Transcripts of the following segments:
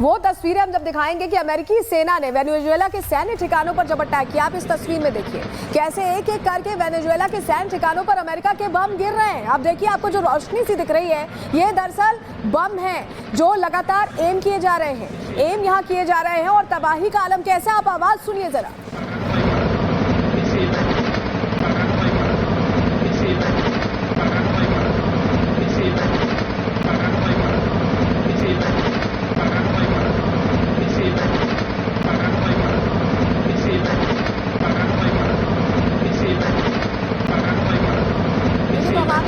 वो तस्वीरें हम जब दिखाएंगे कि अमेरिकी सेना ने वेनेजुएला के सैन्य ठिकानों पर जब अटैक किया। आप इस तस्वीर में देखिए कैसे एक एक करके वेनेजुएला के सैन्य ठिकानों पर अमेरिका के बम गिर रहे हैं। आप देखिए, आपको जो रोशनी सी दिख रही है ये दरअसल बम है जो लगातार एम किए जा रहे हैं, एम यहाँ किए जा रहे हैं और तबाही का आलम कैसा, आप आवाज सुनिए जरा।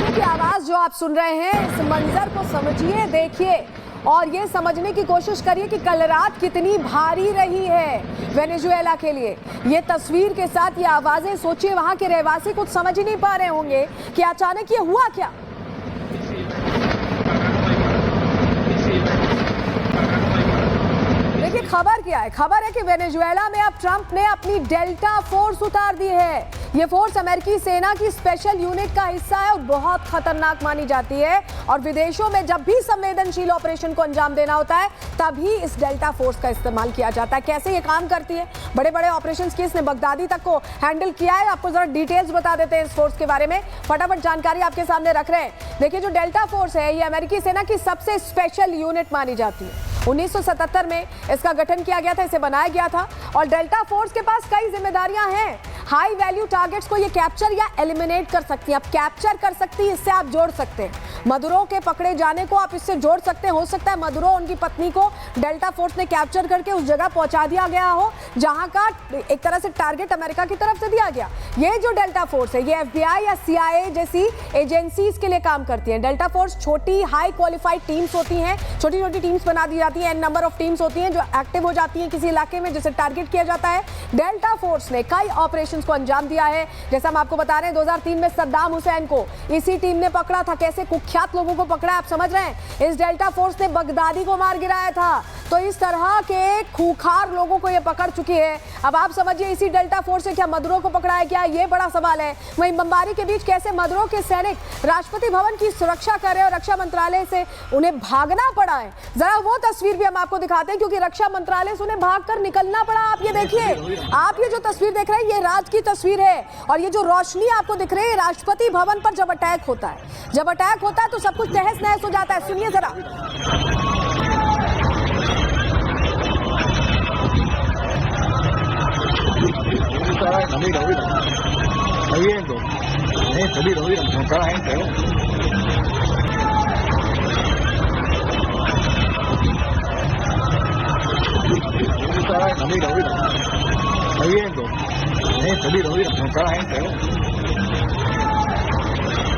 की आवाज जो आप सुन रहे हैं, इस मंजर को समझिए, देखिए और ये समझने की कोशिश करिए कि कल रात कितनी भारी रही है वेनेजुएला के लिए। ये तस्वीर के साथ ये आवाजें, सोचिए वहां के रहवासी कुछ समझ ही नहीं पा रहे होंगे कि अचानक ये हुआ क्या। देखिए खबर क्या है, खबर है कि वेनेजुएला में अब ट्रंप ने अपनी डेल्टा फोर्स उतार दी है। ये फोर्स अमेरिकी सेना की स्पेशल यूनिट का हिस्सा है और बहुत खतरनाक मानी जाती है और विदेशों में जब भी संवेदनशील ऑपरेशन को अंजाम देना होता है तभी इस डेल्टा फोर्स का इस्तेमाल किया जाता है। कैसे ये काम करती है, बड़े बड़े ऑपरेशन की इसने बगदादी तक को हैंडल किया है। आपको जरा डिटेल्स बता देते हैं इस फोर्स के बारे में, फटाफट जानकारी आपके सामने रख रहे हैं। देखिए जो डेल्टा फोर्स है ये अमेरिकी सेना की सबसे स्पेशल यूनिट मानी जाती है। 1977 में इसका गठन किया गया था, इसे बनाया गया था और डेल्टा फोर्स के पास कई जिम्मेदारियां हैं। हाई वैल्यू टारगेट्स को ये कैप्चर या एलिमिनेट कर सकती है। आप कैप्चर कर सकती है, इससे आप जोड़ सकते हैं। मदुरो के पकड़े जाने को आप इससे जोड़ सकते हैं। हो सकता है मदुरो उनकी पत्नी को डेल्टा फोर्स ने कैप्चर करके उस जगह पहुंचा दिया गया हो जहां का एक तरह से टारगेट अमेरिका की तरफ से दिया गया। ये जो डेल्टा फोर्स है ये FBI या CIA जैसी एजेंसीज के लिए काम करती है। डेल्टा फोर्स छोटी हाई क्वालिफाइड टीम्स होती हैं, छोटी छोटी टीम्स बना दी जाती हैं, नंबर ऑफ टीम्स होती हैं जो एक्टिव हो जाती हैं किसी इलाके में जिसे टारगेट किया जाता है। डेल्टा फोर्स ने कई ऑपरेशन को अंजाम दिया है। जैसा हम आपको बता रहे हैं 2003 में सद्दाम हुसैन को इसी टीम ने पकड़ा था। कैसे कुख्यात लोगों को पकड़ा, आप समझ रहे हैं। इस डेल्टा फोर्स ने बगदादी को मार गिराया था। तो इस तरह के खूंखार लोगों को ये पकड़ चुकी है। अब आप समझिए इसी डेल्टा फोर्स से क्या मदुरो को पकड़ा है क्या, ये बड़ा सवाल है। वहीं बमबारी के बीच कैसे मदुरो के सैनिक राष्ट्रपति भवन की सुरक्षा कर रहे हैं और रक्षा मंत्रालय से उन्हें भागना पड़ा है। जरा वो तस्वीर भी हम आपको दिखाते हैं क्योंकि रक्षा मंत्रालय से उन्हें भागकर निकलना पड़ा। आप ये देखिए, आप ये जो तस्वीर देख रहे हैं ये रात की तस्वीर है और ये जो रोशनी आपको दिख रही है राष्ट्रपति भवन पर जब अटैक होता है, जब अटैक होता है तो सब कुछ तहस नहस हो जाता है। सुनिए जरा।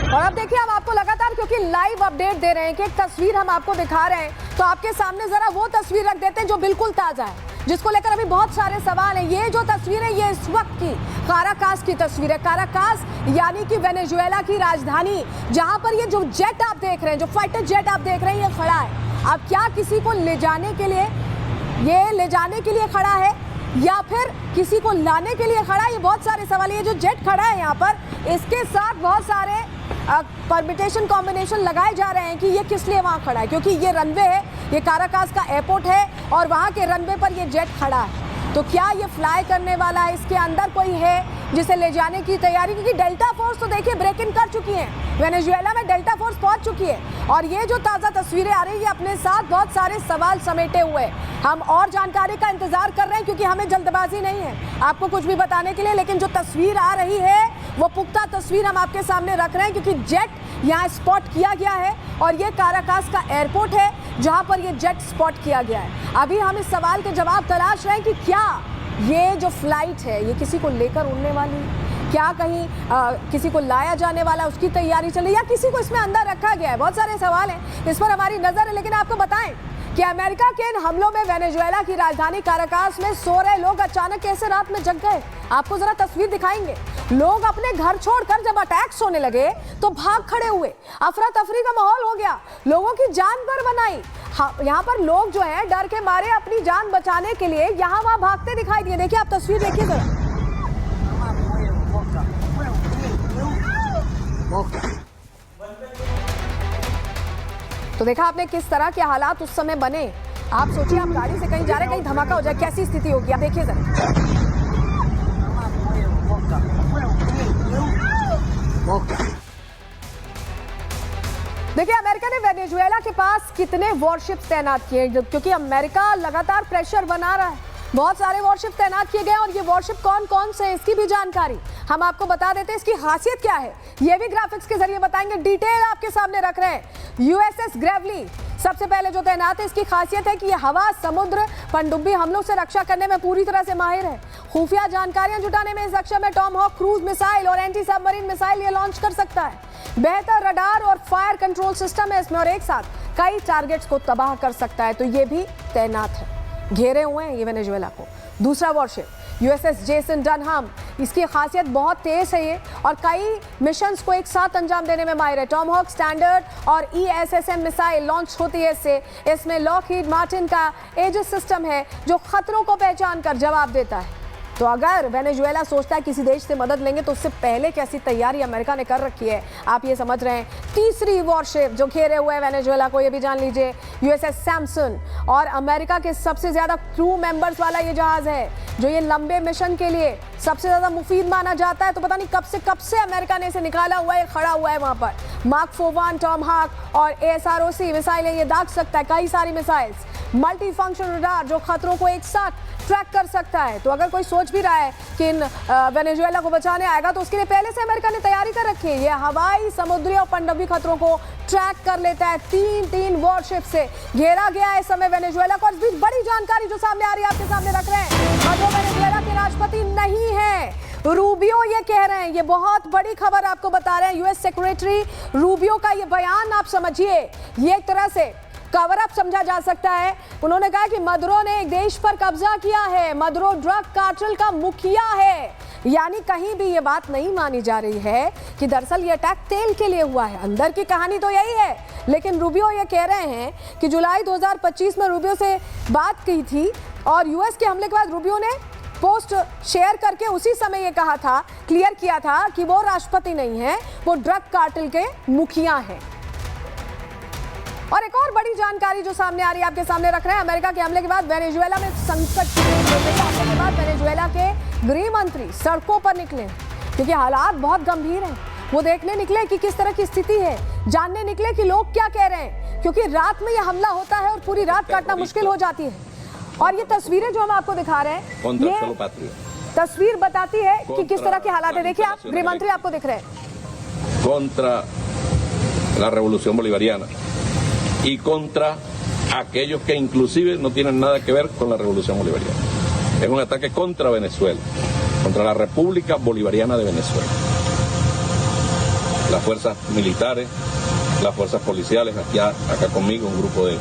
और अब देखिए हम आपको लगातार क्योंकि लाइव अपडेट दे रहे हैं कि एक तस्वीर हम आपको दिखा रहे हैं तो आपके सामने जरा वो तस्वीर रख देते हैं जो बिल्कुल ताजा है, जिसको लेकर अभी बहुत सारे सवाल हैं। ये जो तस्वीर है ये इस वक्त की काराकास की तस्वीर है। काराकास यानी कि वेनेजुएला की राजधानी, जहां पर ये जो जेट आप देख रहे हैं, जो फाइटर जेट आप देख रहे हैं, ये खड़ा है। अब क्या किसी को ले जाने के लिए खड़ा है या फिर किसी को लाने के लिए खड़ा है, ये बहुत सारे सवाल है। ये जो जेट खड़ा है यहाँ पर, इसके साथ बहुत सारे परमिटेशन कॉम्बिनेशन लगाए जा रहे हैं कि ये किस लिए वहाँ खड़ा है, क्योंकि ये रनवे है, ये काराकास का एयरपोर्ट है और वहाँ के रनवे पर ये जेट खड़ा है। तो क्या ये फ्लाई करने वाला है, इसके अंदर कोई है जिसे ले जाने की तैयारी, क्योंकि डेल्टा फोर्स तो देखिए ब्रेक इन कर चुकी है, वेनेजुएला में डेल्टा फोर्स पहुंच चुकी है और ये जो ताज़ा तस्वीरें आ रही है अपने साथ बहुत सारे सवाल समेटे हुए। हम और जानकारी का इंतजार कर रहे हैं क्योंकि हमें जल्दबाजी नहीं है आपको कुछ भी बताने के लिए, लेकिन जो तस्वीर आ रही है वो पुख्ता तस्वीर हम आपके सामने रख रहे हैं क्योंकि जेट यहाँ स्पॉट किया गया है और ये काराकास का एयरपोर्ट है जहाँ पर ये जेट स्पॉट किया गया है। अभी हम इस सवाल के जवाब तलाश रहे हैं कि क्या ये जो फ्लाइट है ये किसी को लेकर उड़ने वाली, क्या कहीं किसी को लाया जाने वाला, उसकी तैयारी चल रही या किसी को इसमें अंदर रखा गया है। बहुत सारे सवाल हैं, इस पर हमारी नजर है। लेकिन आपको बताएं कि अमेरिका के इन हमलों में वेनेजुएला की राजधानी काराकास में सो रहे लोग अचानक कैसे रात में जग गए। आपको जरा तस्वीर दिखाएंगे। लोग अपने घर छोड़कर जब अटैक्स होने लगे तो भाग खड़े हुए, अफरा तफरी का माहौल हो गया, लोगों की जान पर बनाई। यहाँ पर लोग जो है डर के मारे अपनी जान बचाने के लिए यहाँ वहाँ भागते दिखाई दिए। देखिए आप तस्वीर देखिए जरा। तो देखा आपने किस तरह के हालात उस समय बने आप सोचिए, आप गाड़ी से कहीं जा रहे हैं, कहीं धमाका हो जाए, कैसी स्थिति होगी आप देखिए जरा। देखिए अमेरिका ने वेनेजुएला के पास कितने वॉरशिप्स तैनात किए, क्योंकि अमेरिका लगातार प्रेशर बना रहा है। बहुत सारे वॉरशिप तैनात किए गए और ये वॉरशिप कौन कौन से हैं इसकी भी जानकारी हम आपको बता देते हैं। इसकी खासियत क्या है ये भी ग्राफिक्स के जरिए बताएंगे, डिटेल आपके सामने रख रहे हैं। यूएसएस ग्रेवली सबसे पहले जो तैनात है, इसकी खासियत है कि ये हवा, समुद्र, पनडुब्बी हमलों से रक्षा करने में पूरी तरह से माहिर है। खुफिया जानकारियां जुटाने में सक्षम है। टॉमहॉक क्रूज मिसाइल और एंटी सबमरीन मिसाइल ये लॉन्च कर सकता है। बेहतर रडार और फायर कंट्रोल सिस्टम है इसमें और एक साथ कई टारगेट्स को तबाह कर सकता है, तो ये भी तैनात है। घेरे हुए हैं ये वेनेजुएला को। दूसरा वॉरशिप यूएसएस जेसन डनहम, इसकी खासियत बहुत तेज है ये और कई मिशंस को एक साथ अंजाम देने में माहिर है। टॉमहॉक स्टैंडर्ड और ESSM मिसाइल लॉन्च होती है इससे। इसमें लॉकहीड मार्टिन का एजिस सिस्टम है जो खतरों को पहचान कर जवाब देता है। तो अगर वेनेजुएला सोचता है किसी देश से मदद लेंगे तो उससे पहले कैसी तैयारी अमेरिका ने कर रखी है आप ये समझ रहे हैं। तीसरी वॉरशिप जो घेरे हुए है वेनेजुएला को, ये भी जान लीजिए, यूएसएस सैमसन और अमेरिका के सबसे ज्यादा क्रू मेंबर्स वाला ये जहाज है जो ये लंबे मिशन के लिए सबसे ज्यादा मुफीद माना जाता है। तो पता नहीं कब से अमेरिका ने इसे निकाला हुआ है, खड़ा हुआ है वहां पर। मार्क 4 टॉमहॉक और ASROC मिसाइलें ये दाग सकता है कई सारी मिसाइल्स। मल्टी फंक्शन रडार जो खतरों को एक साथ ट्रैक कर सकता है। तो अगर कोई सोच भी रहा है कि इन वेनेजुएला को बचाने आएगा तो उसके लिए पहले से अमेरिका ने तैयारी कर रखी है। ये हवाई, समुद्री और पनडुब्बी खतरों को ट्रैक कर लेता है। तीन वॉरशिप से घेरा गया है इस समय वेनेजुएला को। इस बीच बड़ी जानकारी जो सामने आ रही है आपके सामने रख रहे हैं, जो वेनेजुएला के राष्ट्रपति नहीं है, रूबियो ये कह रहे हैं। ये बहुत बड़ी खबर आपको बता रहे हैं। यूएस सेक्रेटरी रूबियो का ये बयान आप समझिए, ये एक तरह से कवर अप समझा जा सकता है। उन्होंने कहा कि मदुरो ने एक देश पर कब्जा किया है, मदुरो ड्रग कार्टेल का मुखिया है। यानी कहीं भी ये बात नहीं मानी जा रही है कि दरअसल ये अटैक तेल के लिए हुआ है। अंदर की कहानी तो यही है, लेकिन रूबियो ये कह रहे हैं कि जुलाई 2025 में रूबियो से बात की थी और यूएस के हमले के बाद रूबियो ने पोस्ट शेयर करके उसी समय ये कहा था, क्लियर किया था कि वो राष्ट्रपति नहीं है, वो ड्रग कार्टेल के मुखिया हैं। और एक और बड़ी जानकारी जो सामने आ रही है आपके सामने रख रहे हैं, अमेरिका के हमले के बाद वेनेजुएला में संकट हमले के बाद वेनेजुएला के गृह मंत्री सड़कों पर निकले क्योंकि हालात बहुत गंभीर हैं। वो देखने निकले कि किस तरह की स्थिति है, जानने निकले कि लोग क्या कह रहे हैं, क्योंकि रात में यह हमला होता है और पूरी रात काटना मुश्किल हो जाती है। और ये तस्वीरें जो हम आपको दिखा रहे हैं, ये तस्वीर बताती है कि किस तरह के हालात है। देखिए आप, गृह मंत्री आपको दिख रहे हैं। contra la revolución bolivariana y contra aquellos que inclusive no tienen nada que ver con la revolución bolivariana. Es un ataque contra Venezuela, contra la República Bolivariana de Venezuela. Las fuerzas militares, las fuerzas policiales, acá conmigo un grupo de